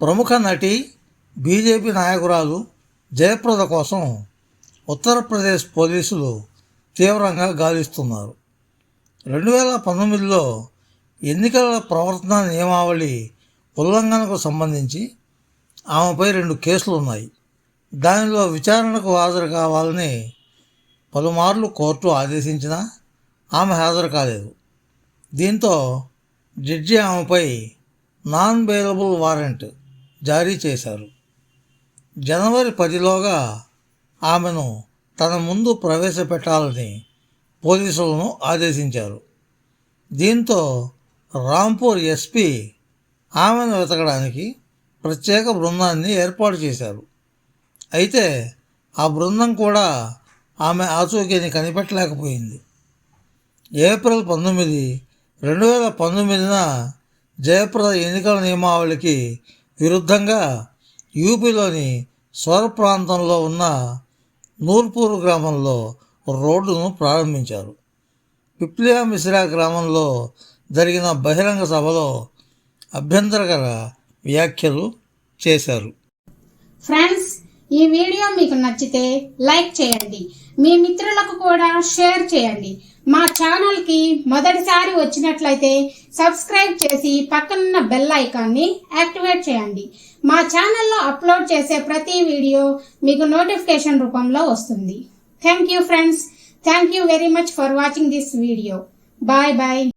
ప్రముఖ నటి బీజేపీ నాయకురాలు జయప్రద కోసం ఉత్తరప్రదేశ్ పోలీసులు తీవ్రంగా గాలిస్తున్నారు. 2019లో ఎన్నికల ప్రవర్తన నియమావళి ఉల్లంఘనకు సంబంధించి ఆమెపై 2 కేసులు ఉన్నాయి. దానిలో విచారణకు హాజరు కావాలని పలుమార్లు కోర్టు ఆదేశించినా ఆమె హాజరు కాలేదు. దీంతో జడ్జి ఆమెపై నాన్ బెయిలబుల్ వారెంట్ జారీ చేశారు. జనవరి 10లోగా ఆమెను తన ముందు ప్రవేశపెట్టాలని పోలీసులను ఆదేశించారు. దీంతో రాంపూర్ ఎస్పీ ఆమెను వెతకడానికి ప్రత్యేక బృందాన్ని ఏర్పాటు చేశారు. అయితే ఆ బృందం కూడా ఆమె ఆచూకీని కనిపెట్టలేకపోయింది. ఏప్రిల్ 19, 2019న జయప్రద ఎన్నికల నియమావళికి విరుద్ధంగా యూపీలోని స్వర్ ప్రాంతంలో ఉన్న నూర్పూర్ గ్రామంలో రోడ్డును ప్రారంభించారు. పిప్లియా మిశ్రా గ్రామంలో జరిగిన బహిరంగ సభలో అభ్యంతరకర వ్యాఖ్యలు చేశారు. ఫ్రెండ్స్, ఈ వీడియో మీకు నచ్చితే లైక్ చేయండి, మీ మిత్రులకు కూడా షేర్ చేయండి. మా ఛానల్కి మొదటిసారి వచ్చినట్లయితే సబ్స్క్రైబ్ చేసి పక్కనున్న బెల్ ఐకాన్ని యాక్టివేట్ చేయండి. మా ఛానల్లో అప్లోడ్ చేసే ప్రతి వీడియో మీకు నోటిఫికేషన్ రూపంలో వస్తుంది. Thank you friends. Thank you very much for watching this video. Bye bye.